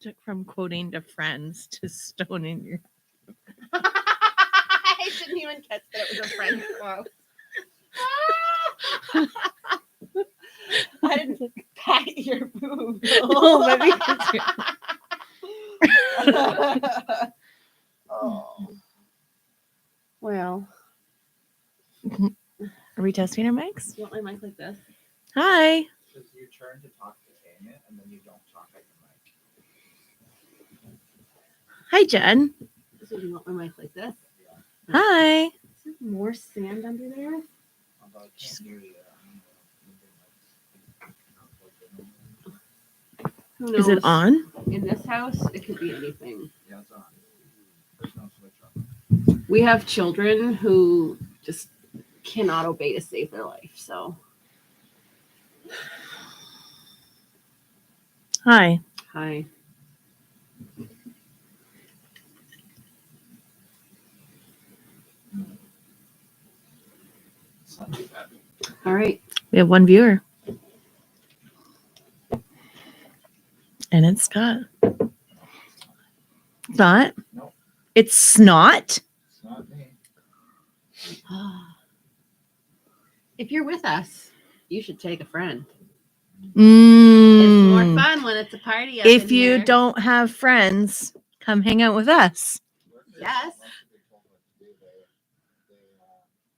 took from quoting to friends to stoning your. I didn't even catch that it was a friend quote. I didn't pat your boob. No, but because Oh. Well, Are we testing our mics? you want my mic like this? Hi. It's your turn to talk to Tanya, and then you don't talk at the mic. Hi, Jen. So you want my mic like this? Hi. Is there more sand under there? Although I can't hear you. Who knows? Is it on? In this house, it could be anything. Yeah, it's on. There's no switch on. We have children who just cannot obey to save their life. So, Hi. hi. It's not too bad. All right. We have one viewer. And it's Scott. It's not? Nope. It's snot? It's not me. If you're with us, you should take a friend. It's more fun when it's a party. Up If in you here. don't have friends, come hang out with us. Yes.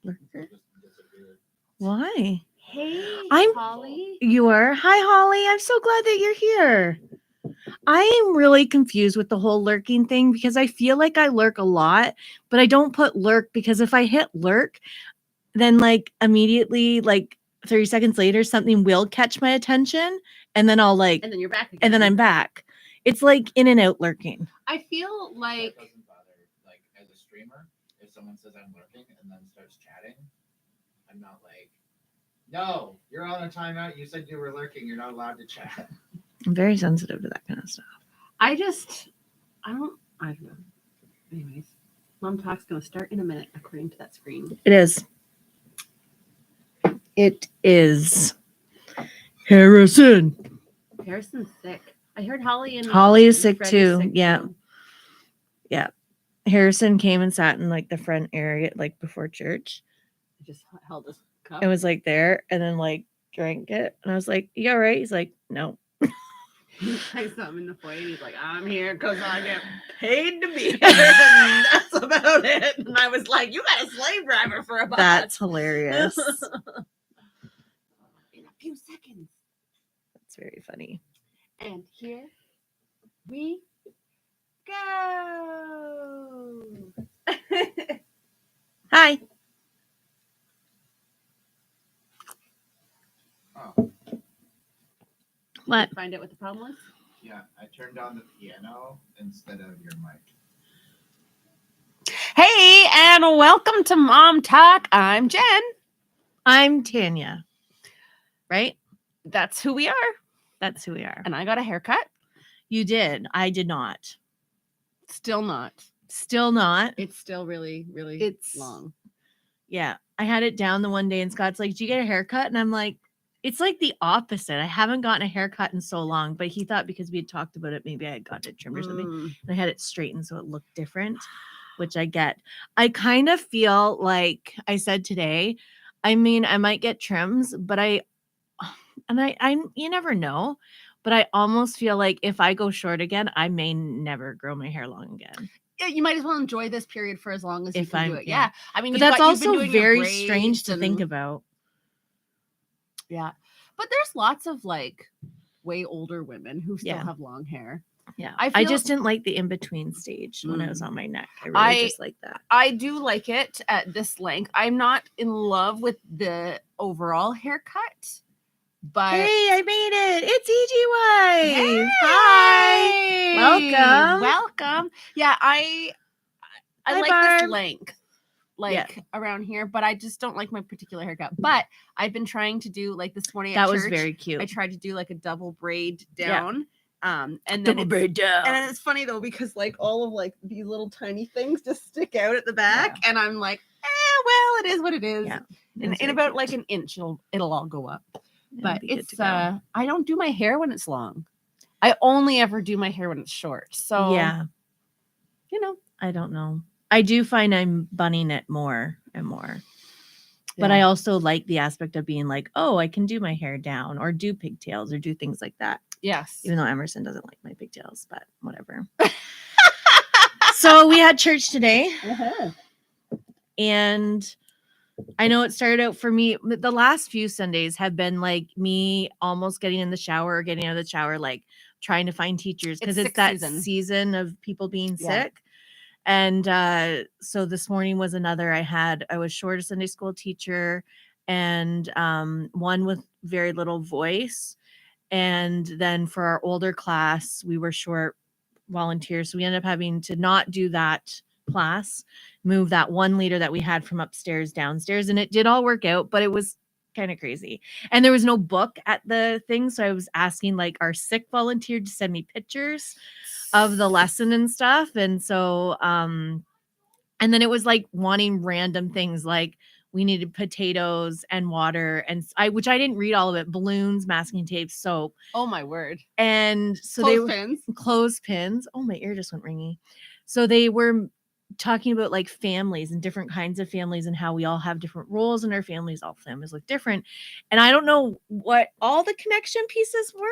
Lurker? Why? Hey, I'm- Holly. You are? Hi, Holly. I'm so glad that you're here. I am really confused with the whole lurking thing because I feel like I lurk a lot, but I don't put lurk because if I hit lurk, then like immediately, like 30 seconds later, something will catch my attention and then I'll like, And then you're back again. and then I'm back. It's like in and out lurking. I feel That like doesn't bother. Like, as a streamer, if someone says I'm lurking and then starts chatting, I'm not like, no, you're on a timeout. You said you were lurking. You're not allowed to chat. I'm very sensitive to that kind of stuff. I don't know. Anyways, Mom Talk's gonna start in a minute according to that screen. It is. It is. Harrison. Harrison's sick. I heard Holly and Holly is sick Fred too. Yeah. Harrison came and sat in like the front area, like before church. Just held his cup. It was like there and then like drank it. And I was like, you all right? He's like, no. He said something in the foyer. He's like, I'm here because I get paid to be here. And that's about it. And I was like, you got a slave driver for a buck. That's hilarious. In a few seconds. That's very funny. And here we go. Hi. Oh, What? Find out what the problem was? yeah. I turned on the piano instead of your mic. Hey, and welcome to Mom Talk. I'm Jen. I'm Tanya. Right? That's who we are. That's who we are. And I got a haircut. You did. I did not. Still not. Still not. It's still really, really It's long. Yeah. I had it down the one day and Scott's like, "Did you get a haircut?" And I'm like, it's like the opposite. I haven't gotten a haircut in so long, but he thought because we had talked about it, maybe I had gotten it trimmed or something. Mm. And I had it straightened so it looked different, which I get. I kind of feel like I said today, I mean, I might get trims, but I you never know, but I almost feel like if I go short again, I may never grow my hair long again. Yeah, you might as well enjoy this period for as long as you If can do I'm- it. yeah. Yeah. I mean, But you've that's got- you've been also doing your very braids strange to think and- about. Yeah. But there's lots of like way older women who still Yeah. have long hair. Yeah. I I feel- just didn't like the in-between stage when I was Mm. on my neck. I I- really just like that. I do like it at this length. I'm not in love with the overall haircut, but Hey, I made it. It's EGY. Hey! Hi. Welcome. Welcome. Yeah, I Hi, like Barb. this length. Like around here, but I just don't like my particular haircut. But I've been trying to do like this morning at That was church, very cute. I tried to do like a double braid Yeah. down. And then Double it's- braid down. and then it's funny though because like all of like these little tiny things just stick out at the back, and I'm like, well, it is what it is. Yeah, In, It's in very about cute. like an inch, it'll all go up. It'll But be good it's to go. I don't do my hair when it's long. I only ever do my hair when it's short. So Yeah, you know. I don't know. I do find I'm bunning it more and more. But Yeah. I also like the aspect of being like, oh, I can do my hair down or do pigtails or do things like that. Yes. Even though Emerson doesn't like my pigtails, but whatever. So we had church today, and I know it started out for me. The last few Sundays have been like me almost getting in the shower or getting out of the shower, like trying to find teachers because It's it's sick that season. season of people being Yeah. sick. And so this morning was another. I was short a Sunday school teacher, and one with very little voice. And then for our older class, we were short volunteers. So we ended up having to not do that class, move that one leader that we had from upstairs downstairs. And it did all work out, but it was kind of crazy. And there was no book at the thing. So I was asking like our sick volunteer to send me pictures of the lesson and stuff. And so, and then it was like wanting random things like we needed potatoes and water and which I didn't read all of it, balloons, masking tape, soap. Oh my word. And so Clothespins. clothespins. Oh, my ear just went ringy. So they were talking about like families and different kinds of families and how we all have different roles in our families. All families look different. And I don't know what all the connection pieces were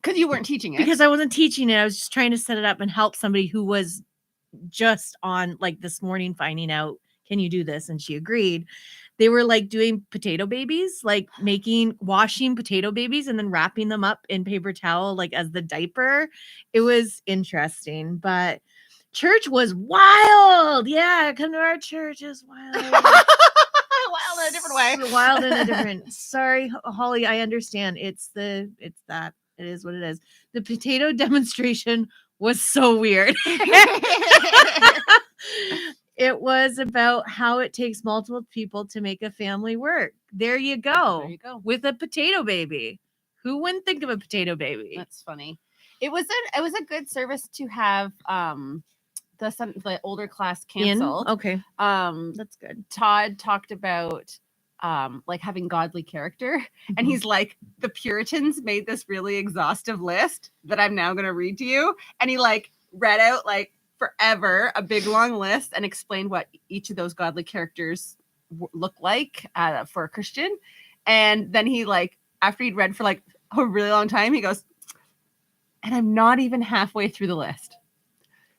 Because you weren't teaching it. because I wasn't teaching it. I was just trying to set it up and help somebody who was just on like this morning finding out, can you do this? And she agreed. They were like doing potato babies, like washing potato babies and then wrapping them up in paper towel, like as the diaper. It was interesting, but church was wild. Yeah, come to our church is wild. Wild in a different way. Wild in a different. Sorry, Holly, I understand. It's that. It is what it is. The potato demonstration was so weird. It was about how it takes multiple people to make a family work. There you go. There you go. With a potato baby. Who wouldn't think of a potato baby? That's funny. It was a good service to have the older class canceled. Okay. That's good. Todd talked about like having godly character, and he's like, the Puritans made this really exhaustive list that I'm now going to read to you, and he like read out like forever a big long list and explained what each of those godly characters look like for a Christian. And then he like, after he'd read for like a really long time, he goes, and I'm not even halfway through the list.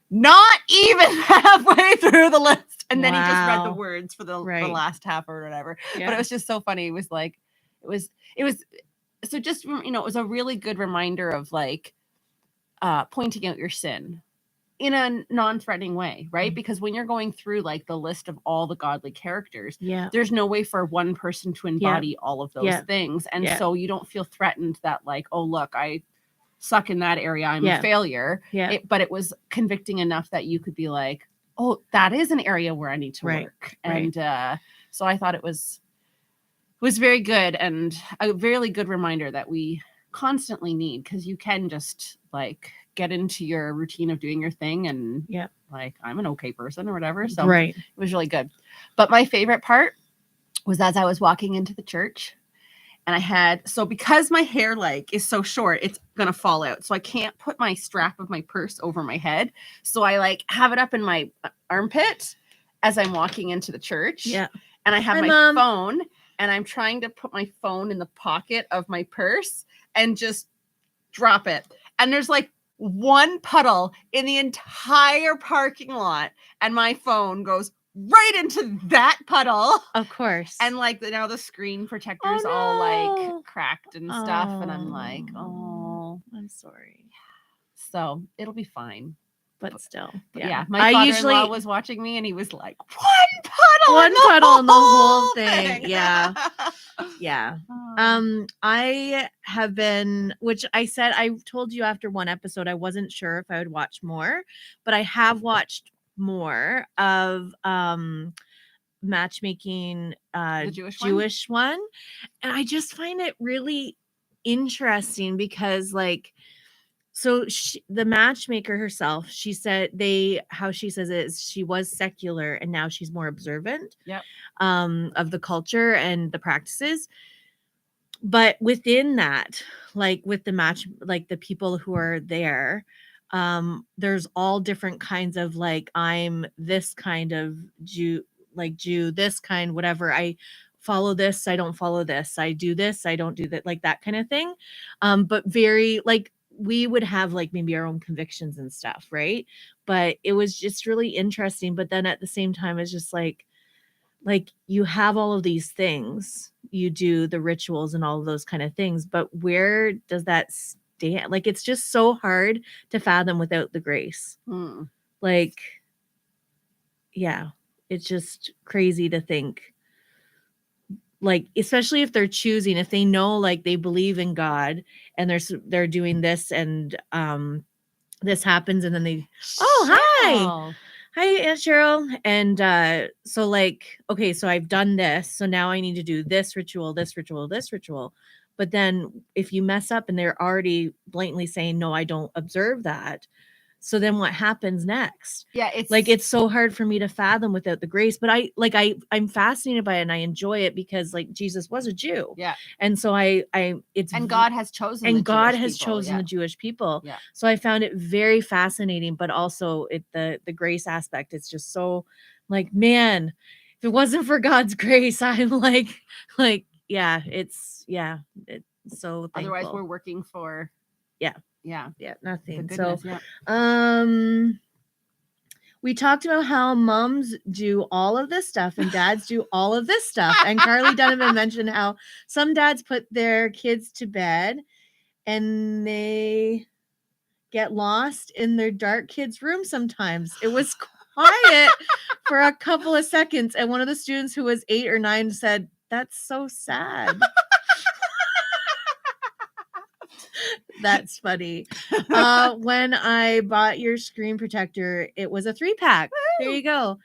Not even halfway through the list. And then he just read the Wow. words for the Right. last half or whatever. Yeah. But it was just so funny. It was like, it was so just, you know, it was a really good reminder of like pointing out your sin in a non-threatening way, right? Mhm. Because when you're going through like the list of all the godly characters, Yeah. there's no way for one person to embody all of those Yeah. things. And Yeah. so you don't feel threatened that like, oh, look, I suck in that area. I'm Yeah. a failure. Yeah. But it was convicting enough that you could be like, oh, that is an area where I need to Right. work. Right. And so I thought it was very good and a really good reminder that we constantly need, because you can just like get into your routine of doing your thing and Yeah. like, I'm an okay person or whatever. So Right. it was really good. But my favorite part was as I was walking into the church, and I had, so because my hair like is so short, it's going to fall out. So I can't put my strap of my purse over my head. So I like have it up in my armpit as I'm walking into the church. Yeah. And I have Hi, my Mom. phone, and I'm trying to put my phone in the pocket of my purse and just drop it. And there's like one puddle in the entire parking lot, and my phone goes right into that puddle. Of course. And like now the screen protector's Oh, all no. like cracked and stuff. And I'm like, oh, I'm sorry. so it'll be fine. But still. But yeah, I my father-in-law usually was watching me, and he was like, one puddle, One in the puddle in the whole whole thing. Yeah. Yeah. I have been, which I said, I told you after one episode, I wasn't sure if I would watch more, but I have watched more of matchmaking, The Jewish one? Jewish one. And I just find it really interesting because like, so the matchmaker herself, she said how she says it is she was secular and now she's more observant Yep. of the culture and the practices. But within that, like with the match, like the people who are there, there's all different kinds of like, I'm this kind of Jew, this kind, whatever. I follow this, I don't follow this. I do this, I don't do that, like that kind of thing. But very like we would have like maybe our own convictions and stuff, right? But it was just really interesting. But then at the same time, it's just like you have all of these things, you do the rituals and all of those kind of things, but where does that stand? Like it's just so hard to fathom without the grace. Hmm. Like, yeah, it's just crazy to think, like, especially if they're choosing, if they know like they believe in God and they're doing this and this happens and then they, oh hi, Cheryl. hi, Aunt Cheryl. And so like, okay, so I've done this. So now I need to do this ritual, this ritual, this ritual. But then if you mess up and they're already blatantly saying, no, I don't observe that. So then what happens next? Yeah, it's Like it's so hard for me to fathom without the grace. But I'm fascinated by it and I enjoy it because like Jesus was a Jew. Yeah. And so it's and God has chosen and the God Jewish has people, chosen yeah. the Jewish people. Yeah. So I found it very fascinating, but also the grace aspect. It's just so like, man, if it wasn't for God's grace, I'm like, yeah, it's so thankful. Otherwise, we're working for Yeah. yeah, yeah, the nothing. goodness. So Yeah. we talked about how moms do all of this stuff and dads do all of this stuff. And Carly Donovan mentioned how some dads put their kids to bed and they get lost in their dark kids' room sometimes. It was quiet for a couple of seconds. And one of the students who was 8 or 9 said, that's so sad. That's funny. When I bought your screen protector, it was a 3-pack. There you go.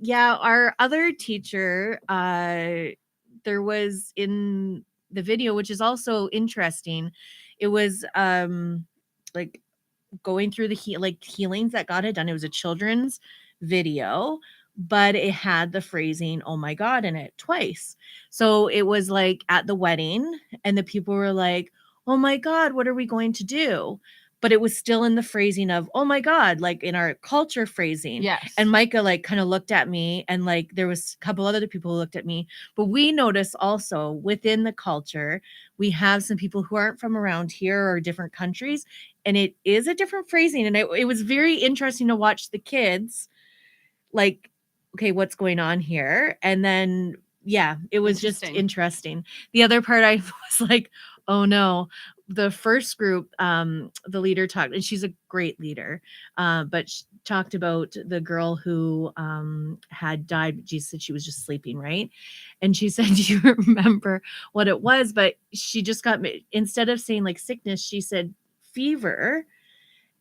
Yeah, our other teacher, there was in the video, which is also interesting. It was like going through the healings that God had done. It was a children's video, but it had the phrasing, oh my God, in it twice. So it was like at the wedding, and the people were like, oh my God, what are we going to do? But it was still in the phrasing of, oh my God, like in our culture phrasing. Yes. And Micah like kind of looked at me, and like there was a couple other people who looked at me. But we notice also within the culture, we have some people who aren't from around here or different countries, and it is a different phrasing. And it was very interesting to watch the kids like, okay, what's going on here? And then yeah, it was just interesting. The other part I was like, oh no. The first group, the leader talked, and she's a great leader, but she talked about the girl who had died. But Jesus said she was just sleeping, right? And she said, do you remember what it was? But she just got, instead of saying like sickness, she said fever,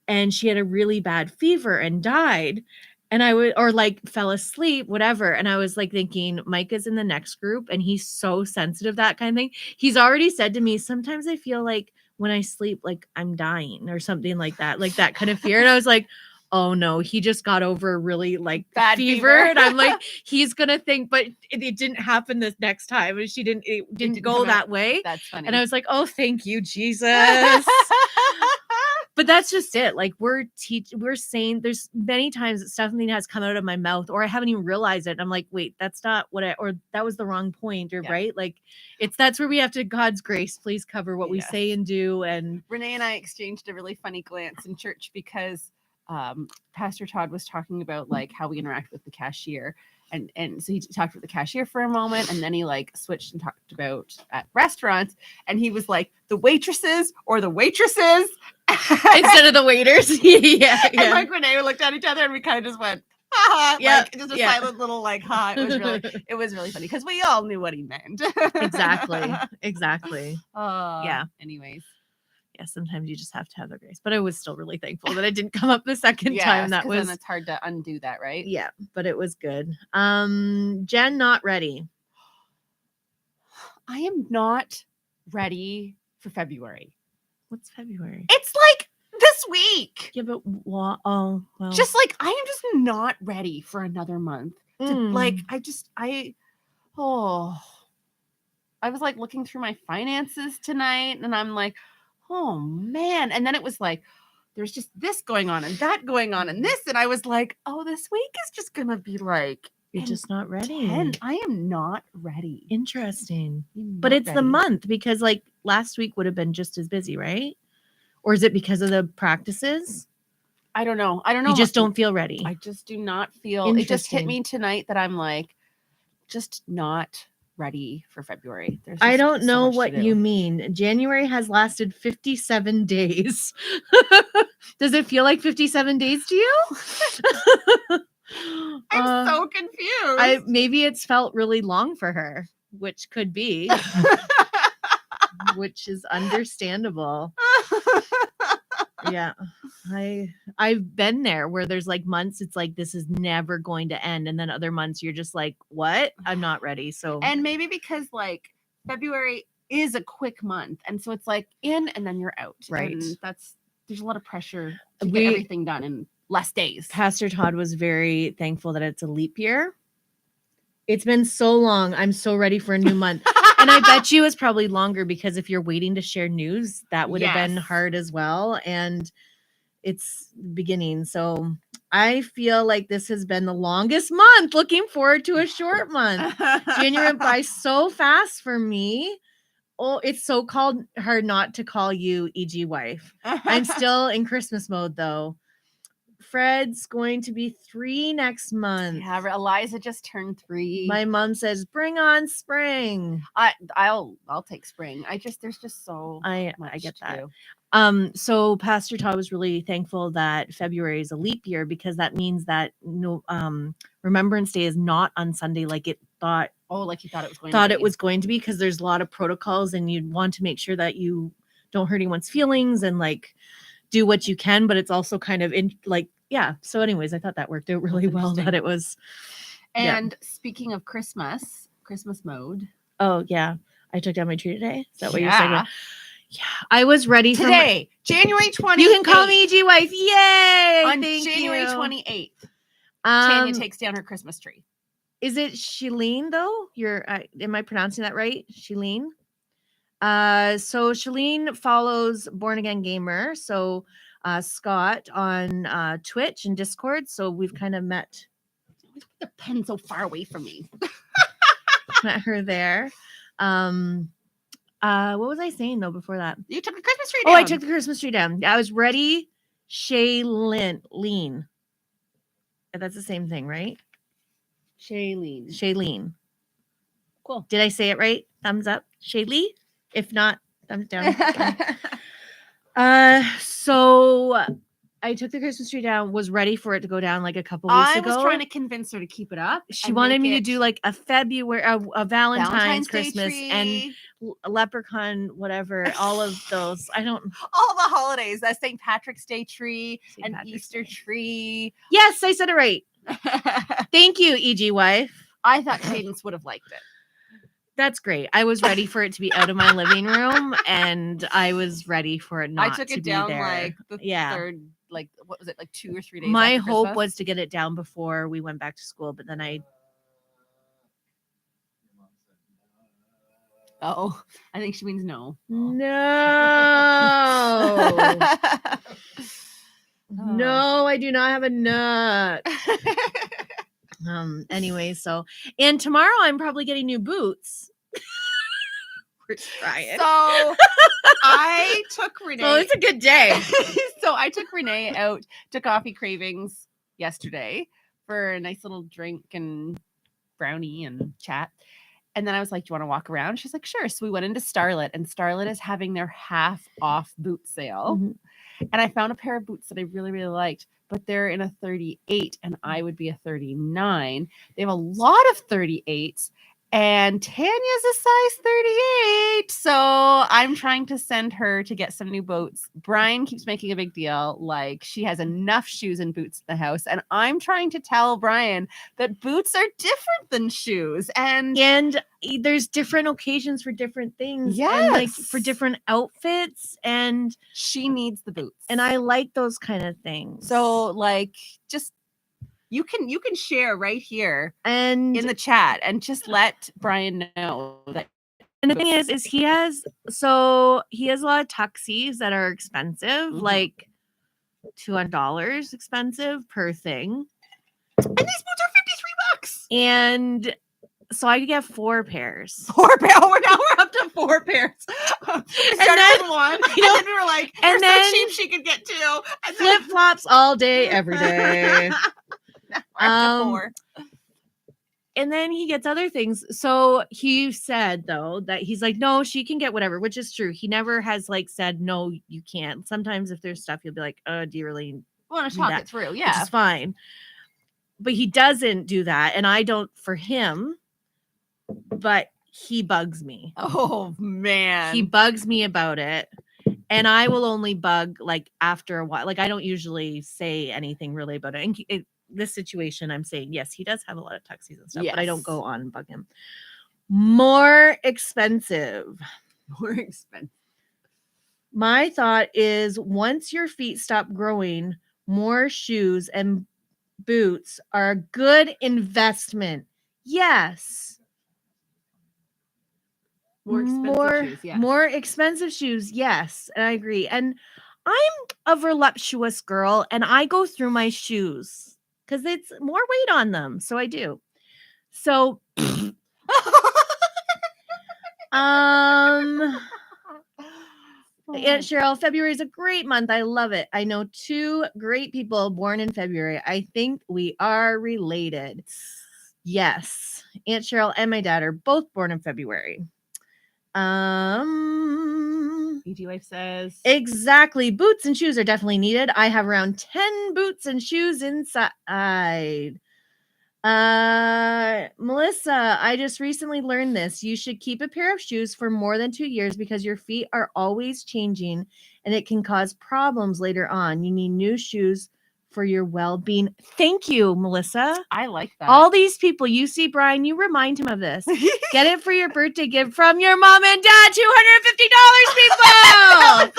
and she had a really bad fever and died. And I would, or like fell asleep, whatever. And I was like thinking, Mike is in the next group and he's so sensitive, that kind of thing. He's already said to me, sometimes I feel like when I sleep, like I'm dying or something like that kind of fear. And I was like, oh no, he just got over a really like bad fever. And I'm like, he's going to think, but it didn't happen this next time. And it didn't go that way. That's funny. And I was like, oh, thank you, Jesus. But that's just it. Like we're saying, there's many times that something has come out of my mouth or I haven't even realized it. And I'm like, wait, that's not what or that was the wrong point, or right. Like that's where we have to, God's grace, please cover what we say and do. And Renee and I exchanged a really funny glance in church because Pastor Todd was talking about like how we interact with the cashier. And so he talked with the cashier for a moment, and then he like switched and talked about at restaurants, and he was like the waitresses or the waitresses instead of the waiters. yeah. And like Renee looked at each other, and we kind of just went, ha, like just a silent little like ha. It was really funny because we all knew what he meant. Exactly. Yeah. Anyways. Yeah, sometimes you just have to have the grace. But I was still really thankful that it didn't come up the second time. That was, then it's hard to undo that, right? Yeah, but it was good. Jen, not ready. I am not ready for February. What's February? It's like this week. Yeah, but well. Just like I am just not ready for another month. I was like looking through my finances tonight and I'm like, oh man. And then it was like, there's just this going on and that going on and this. And I was like, oh, this week is just going to be like, You're just not ready. 10. I am not ready. Interesting. I'm But not it's the ready. month because like last week would have been just as busy, right? Or is it because of the practices? I don't know. I don't know. You just don't feel ready. I just do not feel. It just hit Interesting. me tonight that I'm like, just not ready for February. There's I just don't so know much to what do. you mean. January has lasted 57 days. Does it feel like 57 days to you? I'm so confused. Maybe it's felt really long for her, which could be, which is understandable. Yeah. I've been there where there's like months it's like this is never going to end, and then other months you're just like, what? I'm not ready. So And maybe because like February is a quick month, and so it's like in and then you're out. Right. And there's a lot of pressure to We- get everything done in less days. Pastor Todd was very thankful that it's a leap year. It's been so long. I'm so ready for a new month. And I bet you it's probably longer because if you're waiting to share news, that would have been Yes. hard as well. And it's the beginning. So I feel like this has been the longest month. Looking forward to a short month. January went by so fast for me. Oh, it's so hard not to call you EG wife. I'm still in Christmas mode though. Fred's going to be 3 next month. Yeah, Eliza just turned 3. My mom says, "Bring on spring." I'll take spring. There's just so I much get to that. do. So Pastor Todd was really thankful that February is a leap year because that means that Remembrance Day is not on Sunday like it thought. Oh, like you thought it was going. Thought to it be. was going to be because there's a lot of protocols and you'd want to make sure that you don't hurt anyone's feelings and like do what you can, but it's also kind of in like, yeah. So anyways, I thought that worked out really well that it was. And speaking of Christmas mode. Oh yeah. I took down my tree today. Is that what you're Yeah. saying? Yeah. I was ready Today, January 28th. You can call me EG wife. Yay. On Thank January you. 28th. Tanya takes down her Christmas tree. Is it Shalene though? Am I pronouncing that right? Shalene. So Shalene follows Born Again Gamer. So Scott on Twitch and Discord. So we've kind of met The pen so far away from me. her there. What was I saying though before that? You took the Christmas tree down. Oh, I took the Christmas tree down. I was ready. Shailene. That's the same thing, right? Shailene. Cool. Did I say it right? Thumbs up. Shaylee. If not, thumbs down. So I took the Christmas tree down, was ready for it to go down like a couple weeks ago. I was trying to convince her to keep it up. She and wanted make me to it do like a February, a Valentine's Day Christmas tree. and a leprechaun, whatever, all of those. I don't. All the holidays, that St. Patrick's Day tree, St. an Patrick's Easter Day. tree. Yes, I said it right. Thank you, EG wife. I thought Cadence would have liked it. That's great. I was ready for it to be out of my living room, and I was ready for it not I took to it be down there. like the Yeah. third, like what was it, like 2 or 3 days? My after hope Christmas? was to get it down before we went back to school, but then Oh, I think she means no. No. No, I do not have a nut. Anyway, so and tomorrow I'm probably getting new boots. We're trying. So I took Renee. So it's a good day. So I took Renee out to Coffee Cravings yesterday for a nice little drink and brownie and chat. And then I was like, do you want to walk around? She's like, sure. So we went into Starlet, and Starlet is having their half off boot sale. Mhm. And I found a pair of boots that I really, really liked, but they're in a 38 and I would be a 39. They have a lot of 38s and Tanya's a size 38. So I'm trying to send her to get some new boots. Brian keeps making a big deal. Like she has enough shoes and boots in the house. And I'm trying to tell Brian that boots are different than shoes. And there's different occasions for different things. And like for Yes. different outfits. And she needs the boots. I like those kind of things. So like just you can share right here and in the chat and just let Brian know that And the thing is he has a lot of tuxies that are expensive, Mhm. like $200 expensive per thing. And these boots are $53. And so I could get 4 pairs. 4 pairs. Oh, now we're up to 4 pairs. We started then- with 1, and know, then we were like, and they're then so cheap she could get 2. And then Flip flops all day, every day. now we're up to 4. And then he gets other things. So he said, though, that he's like, no, she can get whatever, which is true. He never has like said, no, you can't. Sometimes if there's stuff, he'll be like, do you really? Want to talk that- it through? Which Yeah. is fine. But he doesn't do that. And I don't for him, but he bugs me. Oh man. He bugs me about it. And I will only bug like after a while. Like I don't usually say anything really about it. And this situation, I'm saying, yes, he does have a lot of tuxies and stuff, but I don't Yes. go on and bug him. More expensive. More expensive. My thought is once your feet stop growing, more shoes and boots are a good investment. Yes. More expensive shoes, yes. More expensive shoes, yes. And I agree. And I'm a voluptuous girl and I go through my shoes because it's more weight on them. So I do. So Aunt Cheryl, February is a great month. I love it. I know 2 great people born in February. I think we are related. Yes. Aunt Cheryl and my dad are both born in February. EG Wife says Exactly. Boots and shoes are definitely needed. I have around 10 boots and shoes inside. Melissa, I just recently learned this. You should keep a pair of shoes for more than 2 years because your feet are always changing and it can cause problems later on. You need new shoes for your well-being. Thank you, Melissa. I like that. All these people, you see Brian, you remind him of this. Get it for your birthday gift from your mom and dad. $250, people.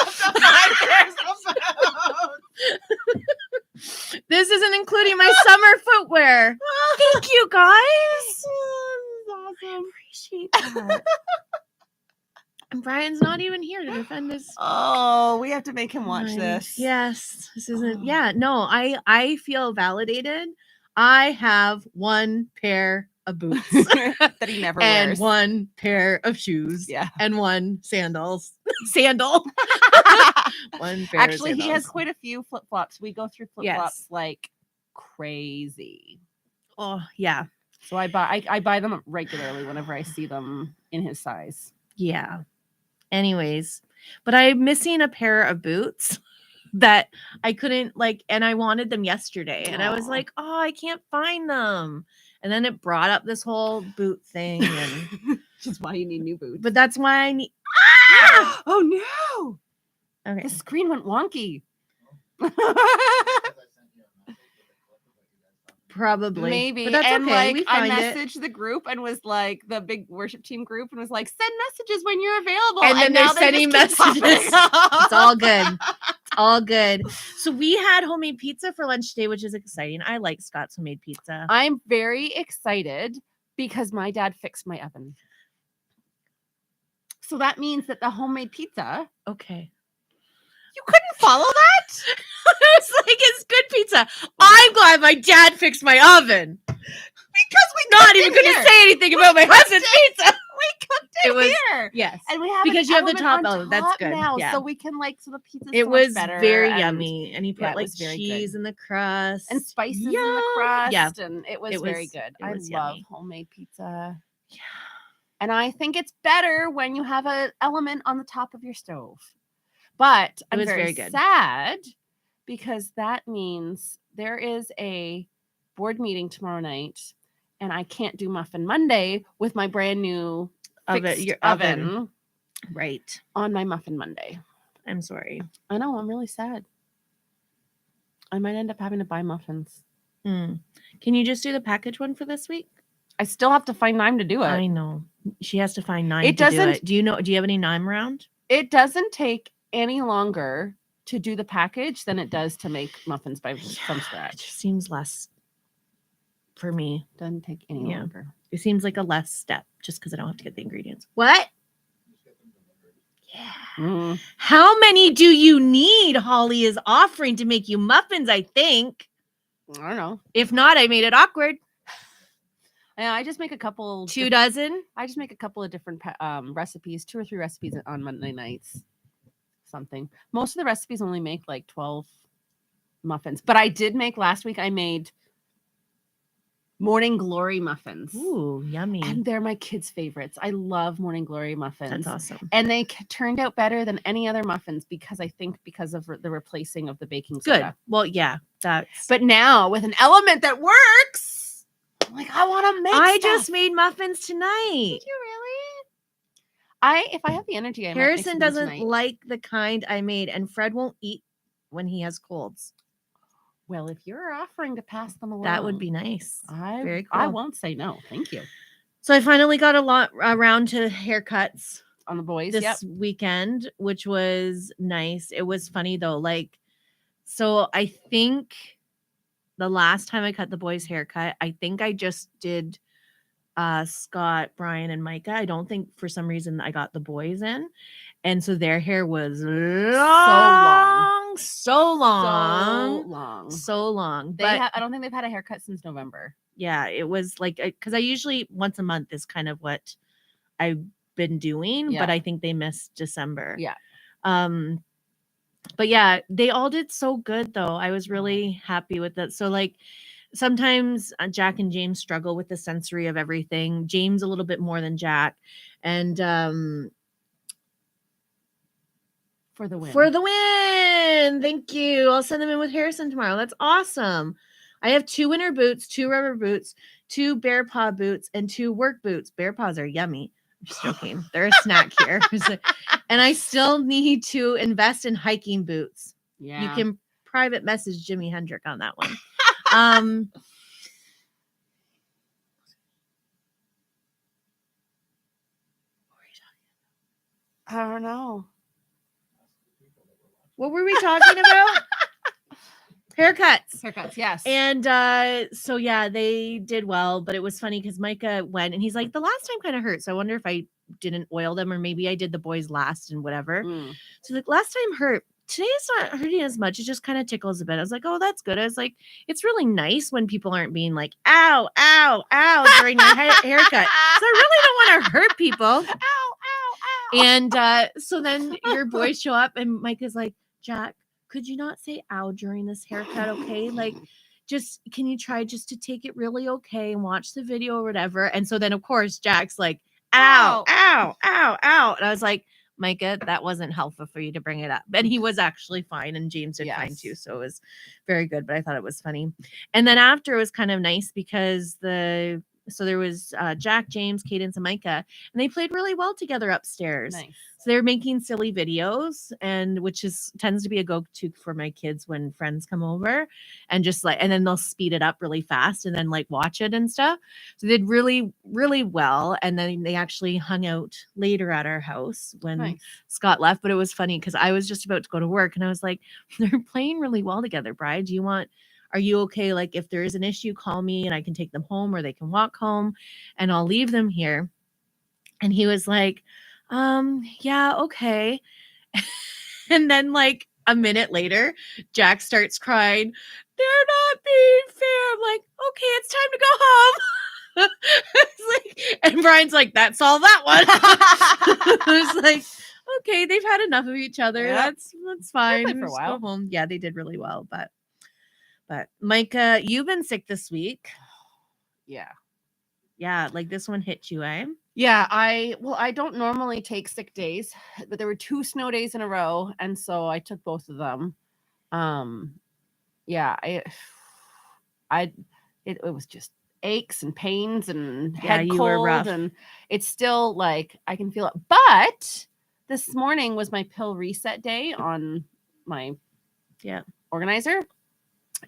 This isn't including my summer footwear. Thank you, guys. Awesome. Appreciate that. And Brian's not even here to defend his. Oh, we have to make him watch mind. this. Yes, this isn't. Oh. Yeah, no, I feel validated. I have 1 pair of boots That he never and wears. 1 pair of shoes Yeah. and 1 sandals. Sandal. 1 pair. Actually, of he has sandals. quite a few flip flops. We go through flip flops Yes. like crazy. Oh yeah, So I buy them regularly whenever I see them in his size. yeah. Anyways, but I'm missing a pair of boots that I couldn't and I wanted them yesterday, and I was Aw. like, oh, I can't find them. And then it brought up this whole boot thing, and Which is why you need new boots. but that's why I need. Oh no! Okay, The screen went wonky. probably Maybe. but that's and okay. like We I find it. messaged the group and was like the big worship team group and was like, send messages when you're available. And then now they're they sending just keep messages. popping up. It's all good. It's all good. So we had homemade pizza for lunch today, which is exciting. I like Scott's homemade pizza. I'm very excited because my dad fixed my oven. So that means that the homemade pizza, Okay. you couldn't follow that? I was like, it's good pizza. I'm glad my dad fixed my oven. Because we Not cooked even it going here. to say anything about my husband's pizza. We cooked it, It was- here. Yes. And we have Because an you have the element top on element. That's top good. now, Yeah. so we can so the pizza's It so much was better very and- yummy. And he yeah, put it like was very cheese good. in the crust. and spices in Yum. the crust. Yeah. And it was It very was- good. it I was love yummy. homemade pizza. Yeah. And I think it's better when you have an element on the top of your stove. But I'm was very very good. sad because that means there is a board meeting tomorrow night and I can't do Muffin Monday with my brand new fixed Your oven Right. on my Muffin Monday. I'm sorry. I know, I'm really sad. I might end up having to buy muffins. Mm. Can you just do the package one for this week? I still have to find time to do it. I know. She has to find 9 It to do doesn't- it. Do you have any 9 around? It doesn't take any longer to do the package than it does to make muffins from It scratch. just seems less for me. Doesn't take any Yeah. longer. It seems like a less step just because I don't have to get the ingredients. What? Mm. How many do you need? Holly is offering to make you muffins, I think. I don't know. If not, I made it awkward. I just make a couple. 2 dozen. I just make a couple of different recipes, 2 or 3 recipes on Monday nights. Something. Most of the recipes only make like 12 muffins, but I did make last week. I made Morning Glory muffins. Ooh, yummy. And they're my kids' favorites. I love Morning Glory muffins. That's awesome. And they turned out better than any other muffins because of the replacing of the baking Good. soda. Well, yeah, that's. But now with an element that works, I'm like, I want to make I stuff. just made muffins tonight. Did you really? If I have the energy, I might make Harrison some doesn't tonight. like the kind I made, and Fred won't eat when he has colds. Well, if you're offering to pass them along, That would be nice. Very cool. I won't say no. Thank you. So I finally got around to haircuts On the boys, this weekend, which was nice. It was funny though. Like, so I think the last time I cut the boys' haircut, I think I just did Scott, Brian, and Micah. I don't think for some reason I got the boys in. And so their hair was long. So long. But I don't think they've had a haircut since November. yeah, it was like, because I usually once a month is kind of what I've been doing, Yeah. but I think they missed December. Yeah. But yeah, they all did so good though. I was really happy with it. So like sometimes Jack and James struggle with the sensory of everything. James a little bit more than Jack. And For the win. for the win. Thank you. I'll send them in with Harrison tomorrow. That's awesome. I have 2 winter boots, 2 rubber boots, 2 bear paw boots, and 2 work boots. Bear paws are yummy. I'm just joking. They're a snack here. And I still need to invest in hiking boots. Yeah. You can private message Jimi Hendrix on that one. I don't know. What were we talking about? Haircuts, yes. And so yeah, they did well, but it was funny because Micah went and he's like, the last time kind of hurt. So I wonder if I didn't oil them or maybe I did the boys last and whatever. So like last time hurt. Today it's not hurting as much. It just kind of tickles a bit. I was like, oh, that's good. I was like, it's really nice when people aren't being like, ow, ow, ow during your haircut. So I really don't want to hurt people. Ow, ow, ow. And so then your boys show up and Micah's like, Jack, could you not say ow during this haircut? Okay. Like, just, can you try just to take it really okay and watch the video or whatever? And so then of course, Jack's like, ow, ow, ow, ow. And I was like, Micah, that wasn't helpful for you to bring it up. And he was actually fine. And James did fine too. So it was very good, but I thought it was funny. And then after it was kind of nice because so there was Jack, James, Cadence, and Micah, and they played really well together upstairs. Nice. So they're making silly videos, and which tends to be a go-to for my kids when friends come over, and just like, and then they'll speed it up really fast and then like watch it and stuff. So they did really, really well. And then they actually hung out later at our house when Scott left. But it was funny because I was just about to go to work, and I was like, they're playing really well together. Bride, are you okay? Like if there is an issue, call me and I can take them home or they can walk home and I'll leave them here. And he was like, yeah, okay. And then like a minute later, Jack starts crying. They're not being fair. I'm like, okay, it's time to go home. And Brian's like, that's all that one. I was like, okay, they've had enough of each other. Yep. That's fine. For a Just while. go home. Yeah, they did really well. But Micah, you've been sick this week. Yeah, like this one hit you, eh? Yeah, I don't normally take sick days, but there were 2 snow days in a row, and so I took both of them. Yeah, it was just aches and pains and head you cold, were rough. and it's still like I can feel it. But this morning was my pill reset day on my organizer,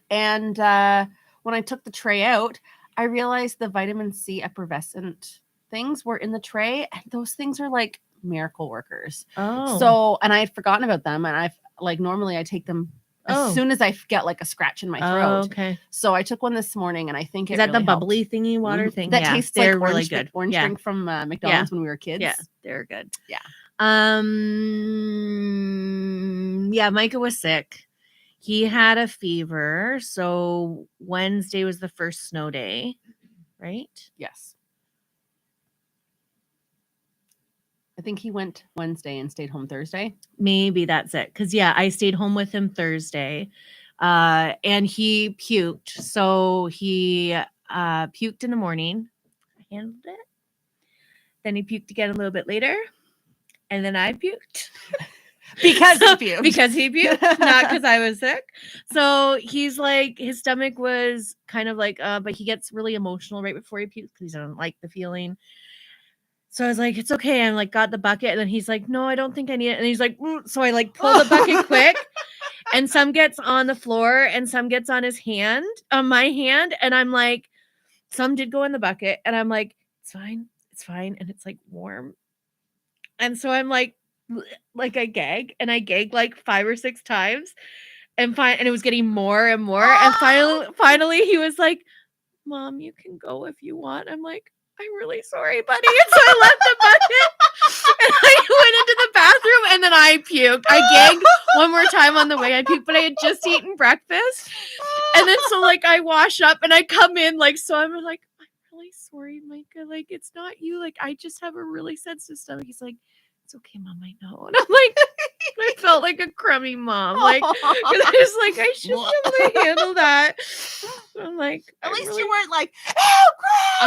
and when I took the tray out, I realized the vitamin C effervescent things were in the tray, and those things are like miracle workers. Oh, So, and I had forgotten about them, and I've like normally I take them as Oh. soon as I get like a scratch in my throat. okay. So I took one this morning, and I think Is it that the really bubbly helped. thingy water thing? That Yeah, tastes they're like really orange good. Orange Yeah. drink from McDonald's when we were kids. Yeah, they're good. Yeah. Yeah, Micah was sick. He had a fever. So Wednesday was the first snow day, right? Yes. I think he went Wednesday and stayed home Thursday. Maybe that's it. Cause yeah, I stayed home with him Thursday. And he puked. So he puked in the morning. I handled it. Then he puked again a little bit later. And then I puked. Because So- he puked. because he puked, not because I was sick. So he's like, his stomach was kind of like, but he gets really emotional right before he pukes because he doesn't like the feeling. So I was like, it's okay. I'm like, got the bucket. And then he's like, no, I don't think I need it. And he's like, so I like pull the bucket quick. And some gets on the floor and some gets on his hand, on my hand. And I'm like, some did go in the bucket. And I'm like, it's fine. It's fine. And it's like warm. And so I'm like I gag and I gag like 5 or 6 times and it was getting more and more. And finally he was like, Mom, you can go if you want. I'm like, I'm really sorry, buddy. And so I left the bucket and I went into the bathroom and then I puked. I gagged one more time on the way. I puked, but I had just eaten breakfast. And then so like I wash up and I come in like, so I'm like, I'm really sorry, Micah. Like, it's not you. Like, I just have a really sensitive stomach. He's like, it's okay, Mom, I know. And I'm like, I felt like a crummy mom. Like, 'cause I was like, I should be able to handle that. I'm like, At I'm least really- you weren't like, oh,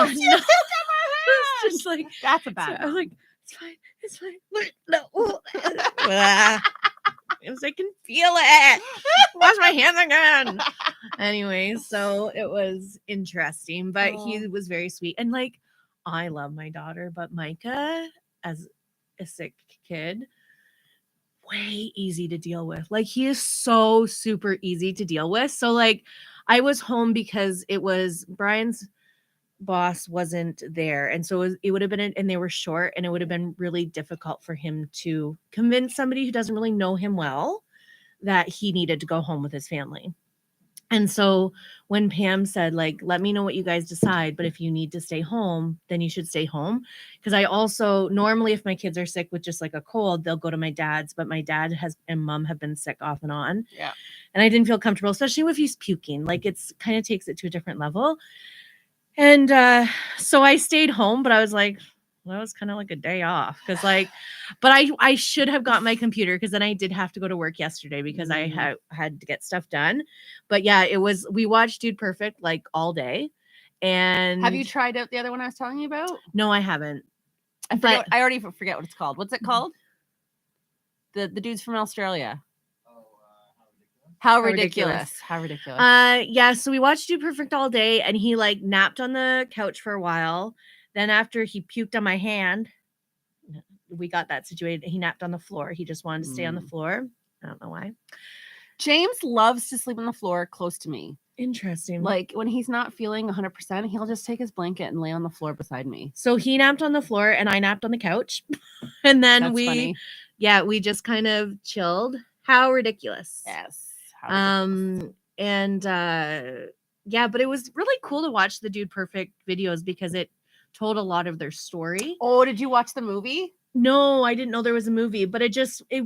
gross! You no. puked on my It's hand! just like, That's a so bad I was mom. like, it's fine, it's fine. Look, no. Ah. It was, I can feel it. Wash my hands again. Anyway, so it was interesting, but he Oh. was very sweet. And like, I love my daughter, but Micah, as a sick kid, way easy to deal with. Like, he is so super easy to deal with. So like, I was home because it was Brian's boss wasn't there, and so it would have been, and they were short, and it would have been really difficult for him to convince somebody who doesn't really know him well that he needed to go home with his family. And so when Pam said, like, let me know what you guys decide, but if you need to stay home, then you should stay home. Because I also normally, if my kids are sick with just like a cold, they'll go to my dad's, but my dad and mom have been sick off and on. Yeah. And I didn't feel comfortable, especially if he's puking. Like, it's kind of takes it to a different level. And so I stayed home, but I was like, well, that was kind of like a day off. Because like, but I should have got my computer, because then I did have to go to work yesterday because I had to get stuff done. But yeah, we watched Dude Perfect like all day. And Have you tried out the other one I was telling you about? No, I haven't. I already forget what it's called. What's it called? The dudes from Australia. Oh, How ridiculous. ridiculous. How ridiculous. Yeah, so we watched Dude Perfect all day, and he like napped on the couch for a while. Then after he puked on my hand, we got that situated. He napped on the floor. He just wanted to stay on the floor. I don't know why. James loves to sleep on the floor close to me. Interesting. Like when he's not feeling 100%, he'll just take his blanket and lay on the floor beside me. So he napped on the floor and I napped on the couch. And then That's funny. we just kind of chilled. How ridiculous. Yes. How ridiculous. And yeah, but it was really cool to watch the Dude Perfect videos because it told a lot of their story. Oh, did you watch the movie? No, I didn't know there was a movie, but it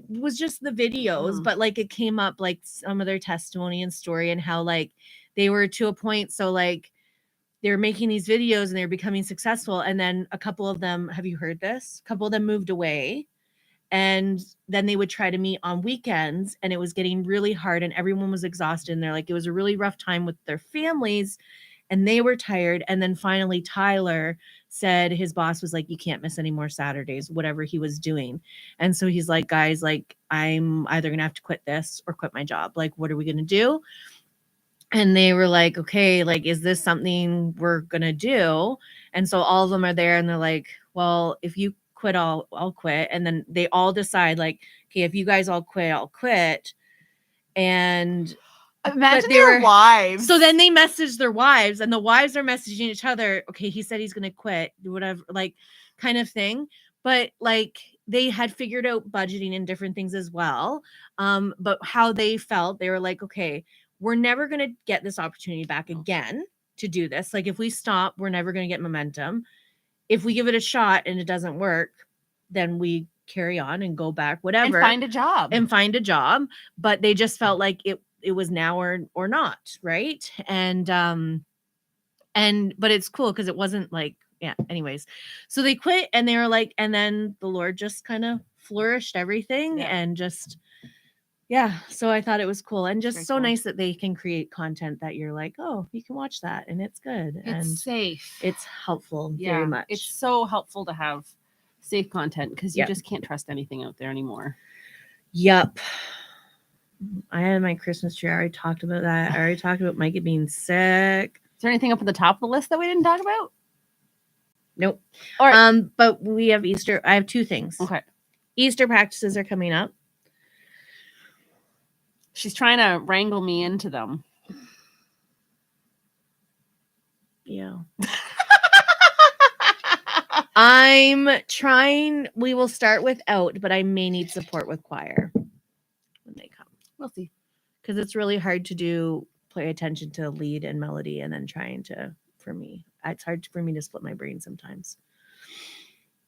was just the videos, Mm. but like it came up like some of their testimony and story and how like they were to a point. So like they were making these videos and they were becoming successful. And then a couple of them, have you heard this? A couple of them moved away, and then they would try to meet on weekends, and it was getting really hard and everyone was exhausted. And they're like, it was a really rough time with their families and they were tired. And then finally Tyler said, his boss was like, you can't miss any more Saturdays, whatever he was doing. And so he's like, guys, like, I'm either gonna have to quit this or quit my job. Like, what are we gonna do? And they were like, okay, like, is this something we're gonna do? And so all of them are there and they're like, well, if you quit, I'll quit. And then they all decide, like, okay, if you guys all quit, I'll quit. And Imagine they their were- wives. so then they message their wives, and the wives are messaging each other. Okay, he said he's gonna quit, whatever, like, kind of thing. But like they had figured out budgeting and different things as well. But how they felt, they were like, okay, we're never gonna get this opportunity back again to do this. Like, if we stop, we're never gonna get momentum. If we give it a shot and it doesn't work, then we carry on and go back, And whatever, find a job. and find a job, but they just felt like it was now or not, right? But it's cool because it wasn't like, yeah, anyways. So they quit and they were like, and then the Lord just kind of flourished everything Yeah. and just, yeah. So I thought it was cool and just Very so cool. nice that they can create content that you're like, oh, you can watch that and it's good It's and safe. it's helpful Yeah, very much. It's so helpful to have safe content because you Yep. just can't trust anything out there anymore. Yep. I had my Christmas tree. I already talked about that. I already talked about Micah being sick. Is there anything up at the top of the list that we didn't talk about? Nope. All right. But we have Easter. I have two things. Okay. Easter practices are coming up. She's trying to wrangle me into them. Yeah. I'm trying. We will start without, but I may need support with choir when they come. We'll see. Because it's really hard to pay attention to lead and melody and then trying to, for me, it's hard for me to split my brain sometimes.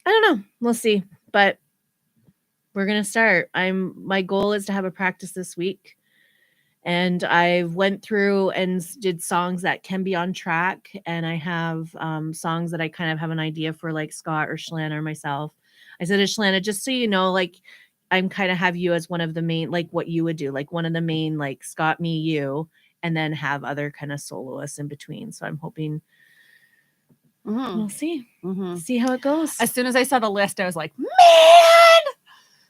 I don't know. We'll see. But we're going to start. My goal is to have a practice this week. And I went through and did songs that can be on track. And I have songs that I kind of have an idea for, like Scott or Shalana or myself. I said to Shalana, just so you know, like, I'm kind of have you as one of the main, like what you would do, like one of the main, like Scott, me, you, and then have other kind of soloists in between. So I'm hoping we'll see how it goes. As soon as I saw the list, I was like, man,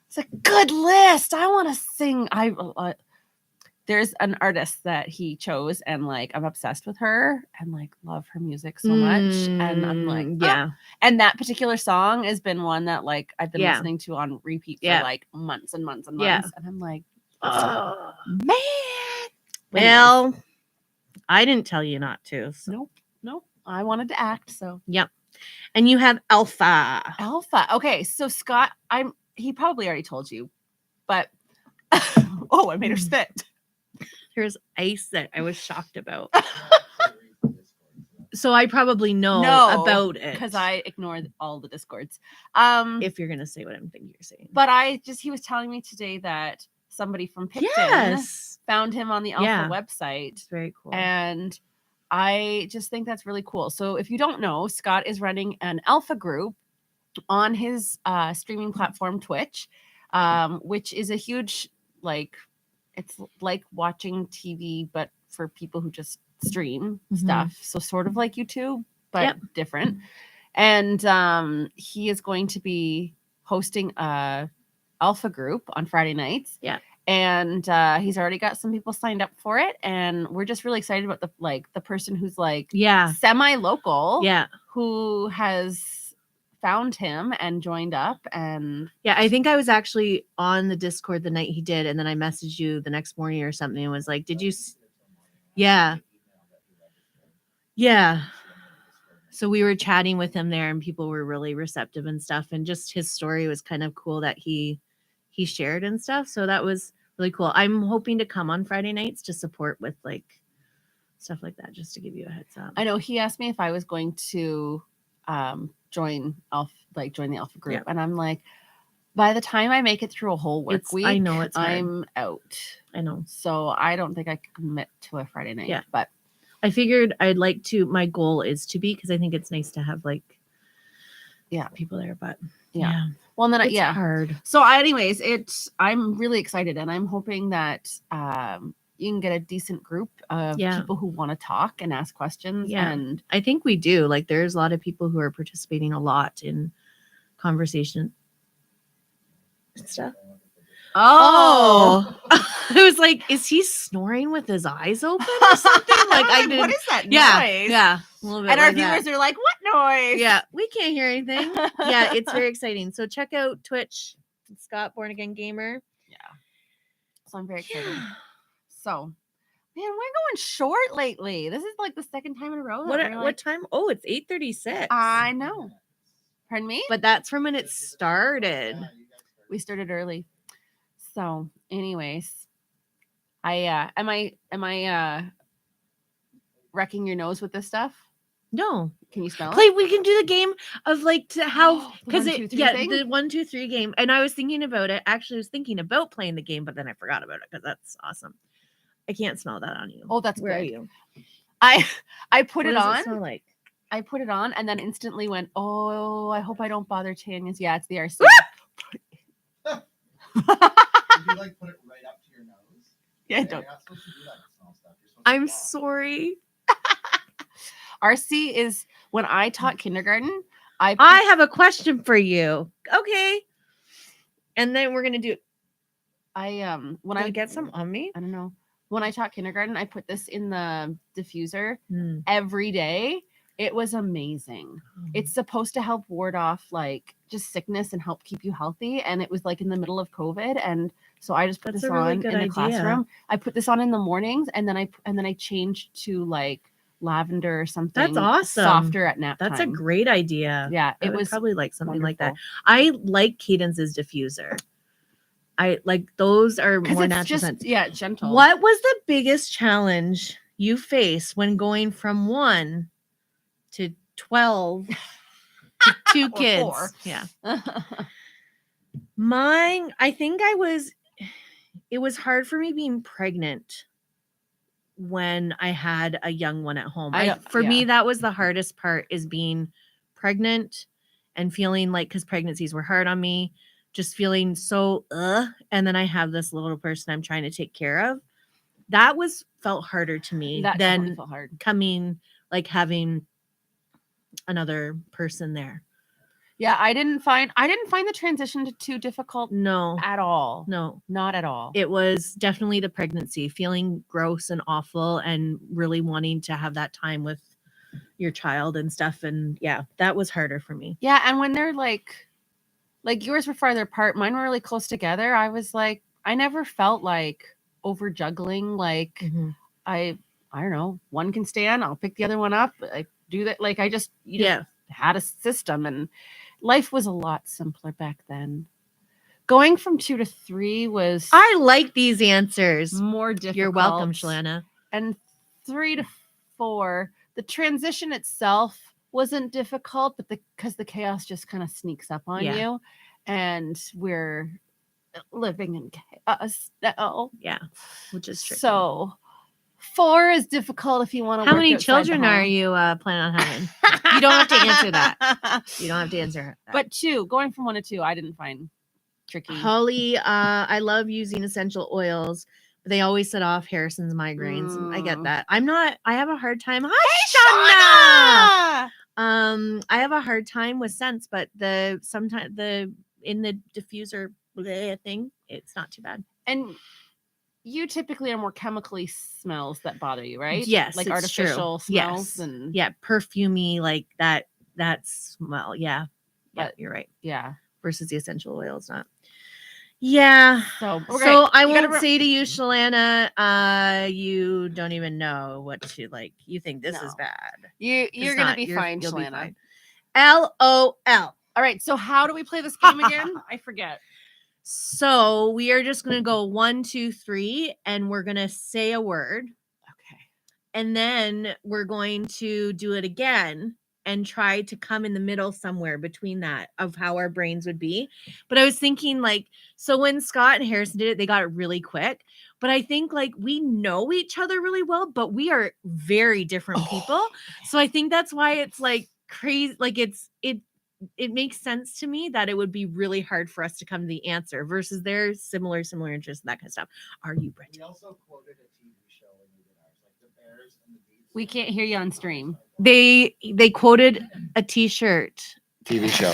it's a good list. I want to sing. There's an artist that he chose, and like I'm obsessed with her and like love her music so much. And I'm like, yeah. And that particular song has been one that like I've been Yeah. listening to on repeat for Yeah. like months and months and Yeah. months. And I'm like, Oh, man. well, I didn't tell you not to. So. Nope. I wanted to act. So Yep. And you have Alpha. Okay, so Scott, he probably already told you, but oh, I made her spit. There's ice that I was shocked about. So I probably know about it. Because I ignored all the discords. If you're gonna say what I'm thinking you're saying. But he was telling me today that somebody from Picton found him on the Alpha website. It's very cool. And I just think that's really cool. So if you don't know, Scott is running an Alpha group on his streaming platform Twitch, which is a huge, like, it's like watching TV, but for people who just stream stuff. So sort of like YouTube, but different. And he is going to be hosting a Alpha group on Friday nights. Yeah. And he's already got some people signed up for it. And we're just really excited about the person who's like semi-local. Yeah. Who has found him and joined up. And yeah, I think I was actually on the Discord the night he did, and then I messaged you the next morning or something and was like, did you yeah so we were chatting with him there and people were really receptive and stuff, and just his story was kind of cool that he shared and stuff, so that was really cool. I'm hoping to come on Friday nights to support with like stuff like that, just to give you a heads up. I know he asked me if I was going to join the Alpha group, and I'm like, by the time I make it through a whole work week, I know it's hard. I'm out. I know. So I don't think I can commit to a Friday night. Yeah. But I figured I'd like to, my goal is to be, because I think it's nice to have like people there, but yeah. Well, and then it's hard. So anyways, I'm really excited, and I'm hoping that you can get a decent group of people who want to talk and ask questions. Yeah. And I think we do. Like, there's a lot of people who are participating a lot in conversation and stuff. Oh. I was like, is he snoring with his eyes open or something? Like, I didn't. What is that noise? Yeah. A little bit and our like viewers are like, what noise? Yeah, we can't hear anything. Yeah, it's very exciting. So check out Twitch, Scott Born Again Gamer. Yeah. So I'm very excited. So, man, we're going short lately. This is like the second time in a row. What time? Oh, it's 8:36. I know. Pardon me? But that's from when it started. We started early. So, anyways, am I wrecking your nose with this stuff? No. Can you smell Play. it? We can do the game of like to how The because 1, 2, 3 yeah, thing? the 1, 2, 3 game. And I was thinking about it. Actually, I was thinking about playing the game, but then I forgot about it because that's awesome. I can't smell that on you. Oh, that's Where are good. you? I put What it does on. it smell like? I put it on and then instantly went, oh, I hope I don't bother Tanya's. Yeah, it's the RC. Would you like put it right up to your nose? Yeah, Yeah, don't. You're not supposed to do that with small stuff. You're supposed to I'm block. sorry. RC is when I taught kindergarten. I have a question for you. Okay. And then we're gonna do. when Did I I get some on me? I don't know. When I taught kindergarten, I put this in the diffuser Hmm. every day. It was amazing. It's supposed to help ward off like just sickness and help keep you healthy. And it was like in the middle of COVID, and so I just put That's this a really on good in the idea. classroom. I put this on in the mornings, and then I changed to like lavender or something. awesome. Softer at nap That's time. a great idea. Yeah, I it would was probably like something like that. wonderful. I like Cadence's diffuser. I like those are 'Cause more it's natural just scents. gentle. What was the biggest challenge you faced when going from 1 to 12 to 2 Or kids? 4. Yeah. Mine, I think it was hard for me being pregnant when I had a young one at home. For me, yeah. that was the hardest part is being pregnant and feeling like, because pregnancies were hard on me, just feeling so, and then I have this little person I'm trying to take care of. That felt harder to me That definitely than felt hard. having another person there. Yeah, I didn't find the transition too difficult No, at all. no. Not at all. It was definitely the pregnancy, feeling gross and awful and really wanting to have that time with your child and stuff. And yeah, that was harder for me. Yeah, and when they're like yours were farther apart, mine were really close together. I was like, I never felt like over juggling. Like Mhm. I don't know, one can stand, I'll pick the other one up. I do that. Like you just had a system, and life was a lot simpler back then. Going from 2 to 3 was I like these answers. more difficult. You're welcome, Shalana. And 3 to 4, the transition itself wasn't difficult, but because the chaos just kind of sneaks up on Yeah. you, and we're living in chaos now. Yeah, which is tricky. So 4 is difficult if you want to. How many children are you planning on having? You don't have to answer that. You don't have to answer that. But 2, going from 1 to 2, I didn't find tricky. Holly, I love using essential oils, but they always set off Harrison's migraines. And I get that. I have a hard time. Hi, Shauna! I have a hard time with scents, but sometimes in the diffuser thing, it's not too bad. And you typically are more chemically smells that bother you, right? Yes, like it's artificial true. smells Yes. and Yeah, perfumey, like that smell. Yeah. Yeah, But- you're right. yeah. Versus the essential oils, not. Yeah. So I You gotta won't say to you, Shalana, you don't even know what to like. You think this is No. bad. you're It's gonna not. be fine, You'll be Shalana. fine. LOL. All right. So how do we play this game again? I forget. So we are just gonna go 1, 2, 3, and we're gonna say a word, Okay. and then we're going to do it again and try to come in the middle somewhere between that of how our brains would be. But I was thinking so when Scott and Harrison did it, they got it really quick. But I think we know each other really well, but we are very different people. So I think that's why it's crazy. It makes sense to me that it would be really hard for us to come to the answer versus their similar interests and that kind of stuff. Are you ready? We also quoted a TV show when we did ours, like the Bears and the Bees. We can't hear you on stream. They quoted a t-shirt. TV show.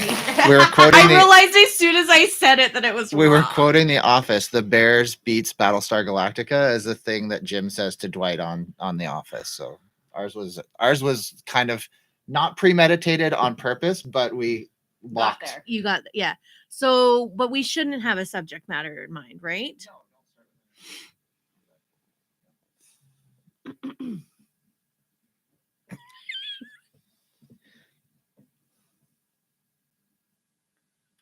We were quoting. I realized as soon as I said it that it was We were wrong. quoting The Office. The Bears beats Battlestar Galactica is a thing that Jim says to Dwight on The Office. So ours was kind of not premeditated on purpose, but we Got locked. there. You got yeah. So, but we shouldn't have a subject matter in mind, right?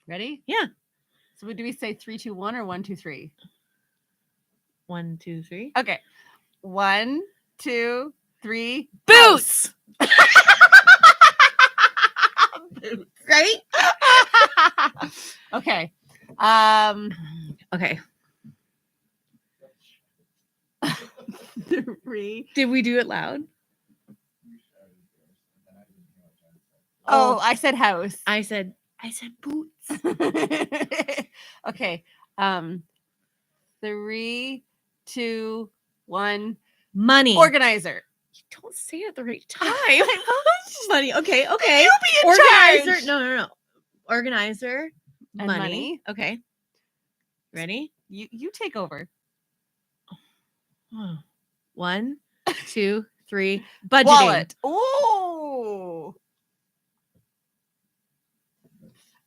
Ready? Yeah. So do we say 3, 2, 1 or 1, 2, 3? 1, 2, 3. Okay. 1, 2, 3. Boots. right? Okay. Okay. 3. Did we do it loud? Oh, I said house. I said boots. Okay. 3, 2, 1. Money. Organizer. You don't say it at the right time. Money. Okay. You be in Organizer. charge. No. Organizer. And money. Okay. Ready? You take over. 1, 2, 3. Budgeting. Wallet. Ooh.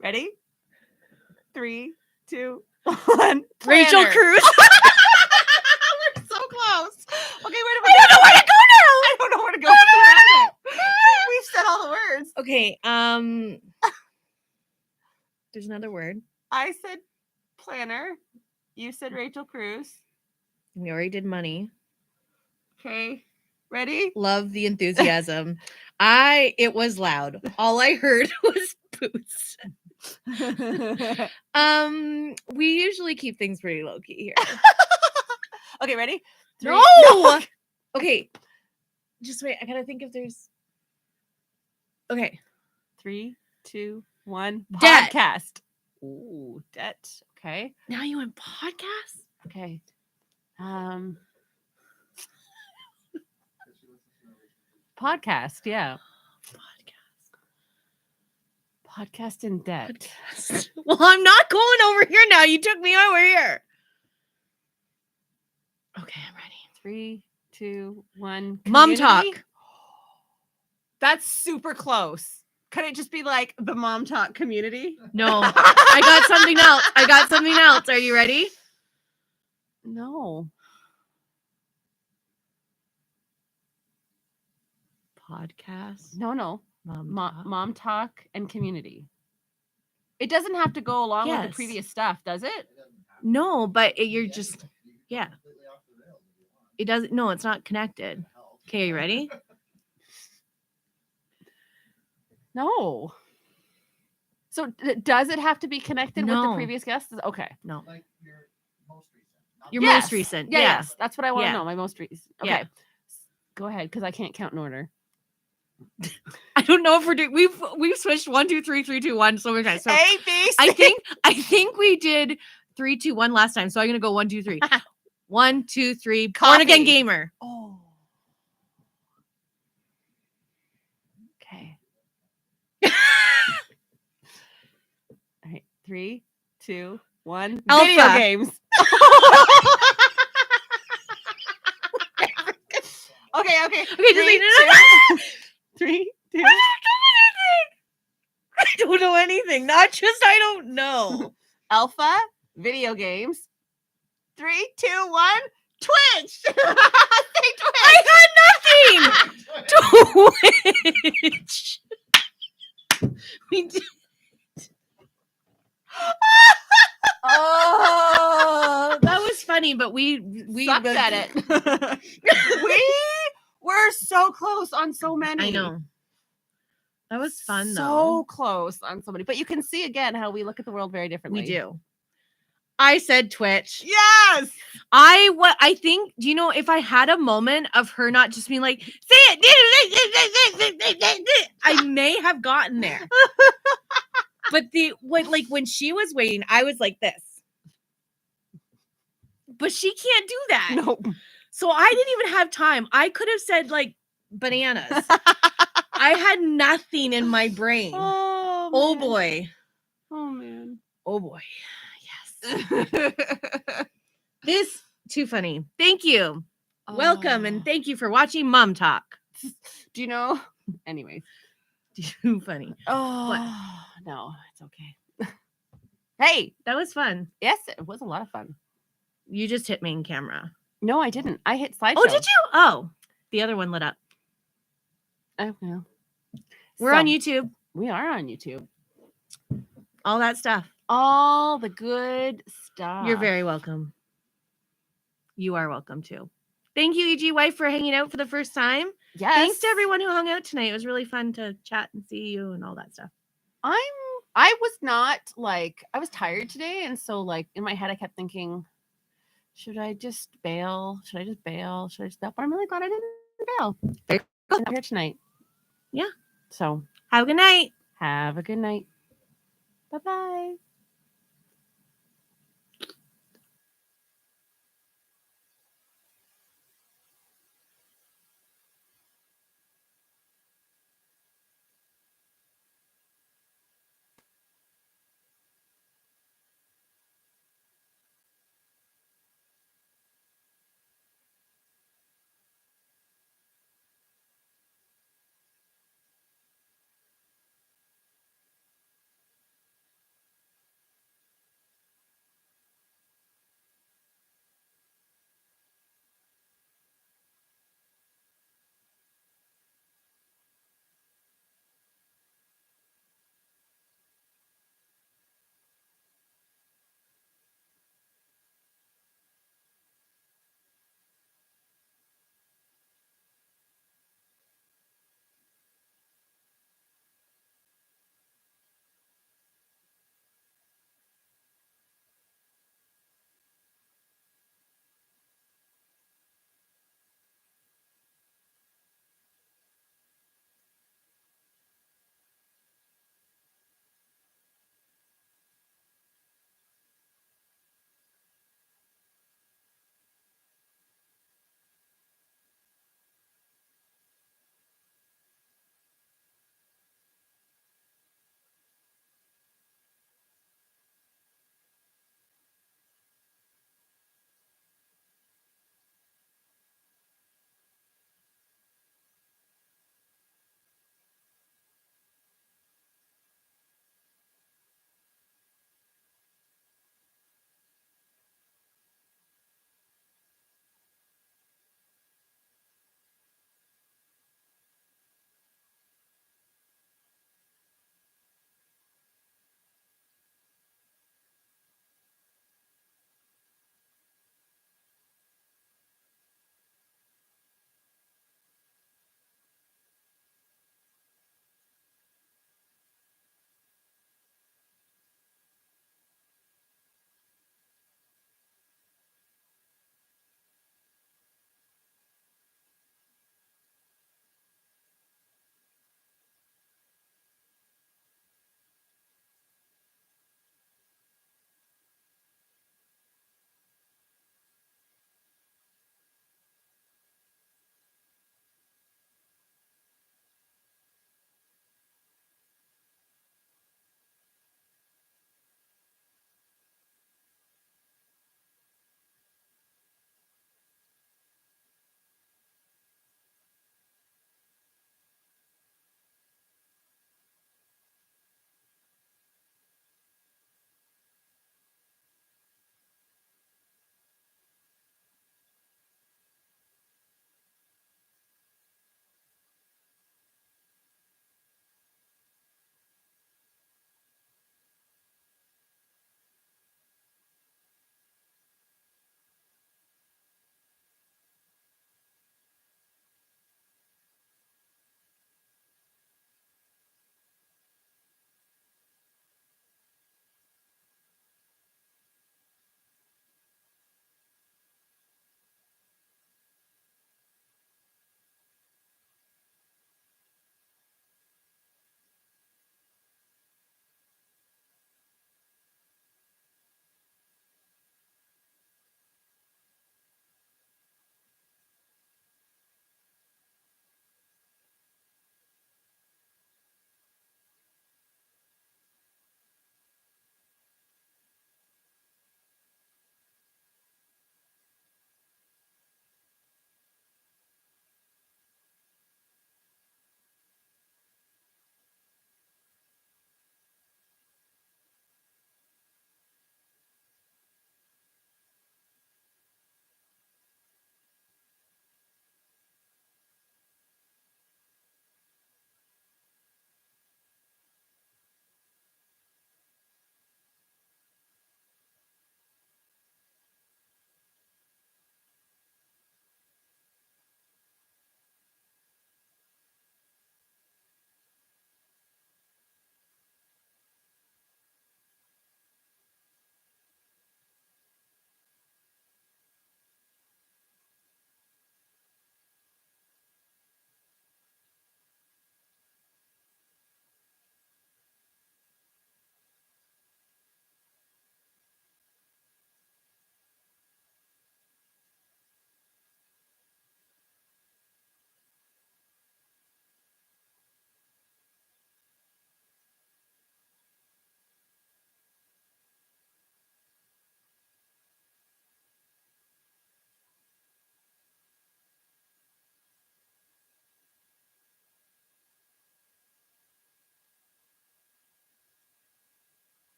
Ready? 3, 2, 1. Rachel Planner. Cruz. We're so close. Okay, where do we I don't know where to go now. I don't know where to go. We've said all the words. Okay. There's another word. I said planner. You said Rachel Cruz. We already did money. Okay. Ready? Love the enthusiasm. It was loud. All I heard was boots. We usually keep things pretty low key here. Okay, ready? No! Okay. Just wait. I gotta think if there's. Okay. 3, 2, 1. Debt. Podcast. Ooh, debt. Okay. Now you went podcast? Okay. Podcast. Yeah. Podcast in debt. Podcast. Well, I'm not going over here now. You took me over here. Okay, I'm ready. 3, 2, 1. Mom Community? talk. That's super close. Could it just be like the mom talk community? No, I got something else. Are you ready? No. Podcast. No. Mom. Mom talk and community. It doesn't have to go along with Yes. the previous stuff, does it? No, but you're just yeah. It doesn't. No, it's not connected. Okay, you ready? No. So does it have to be connected with the No. previous guests? Okay. No. Like your most recent. Not Your Yes. most recent. Yeah, Yeah. yes. That's what I want to Yeah. know. My most recent. Okay. Yeah. Go ahead, because I can't count in order. I don't know if we're doing. We've switched 1, 2, 3, 3, 2, 1 so many times. So A, B, C. I think we did 3, 2, 1 last time. So I'm gonna go 1, 2, 3. 1, 2, 3. Born again Coffee. gamer. Oh. Okay. All right. 3, 2, 1. Alpha. Video games. Okay. Okay, just wait. No. 3, 2. I don't know anything. Not just I don't know. Alpha. Video games. 3, 2, 1. Twitch. Say Twitch. I had nothing. Twitch. We did. Oh, that was funny, but we Sucked at it. We were so close on so many. I know. That was fun So though. close on so many. But you can see again how we look at the world very differently. We do. I said Twitch. Yes. I think, do you know, if I had a moment of her not just being like, say it, I may have gotten there. But when she was waiting, I was like this. But she can't do that. No. So I didn't even have time. I could have said like bananas. I had nothing in my brain. Oh man. boy. Oh man. Oh boy. Yes. This too funny. Thank you. Welcome and thank you for watching Mom Talk. Do you know? Anyways. Too funny. Oh no, it's okay. Hey, That was fun. yes, it was a lot of fun. You just hit main camera. No, I didn't. I hit slideshow. Oh, did you? Oh, the other one lit up. Oh, well. We're on So, YouTube. We are on YouTube. All that stuff. All the good stuff. You're very welcome. You are welcome too. Thank you, EG Wife, for hanging out for the first time. yes. Thanks to everyone who hung out tonight. It was really fun to chat and see you and all that stuff. I was not like, I was tired today, and so like in my head I kept thinking, should I just bail? Should I just bail? Should I just bail? But I'm really glad I didn't bail. There you go. And I'm here tonight. Yeah. So Have a good night. have a good night. Bye bye.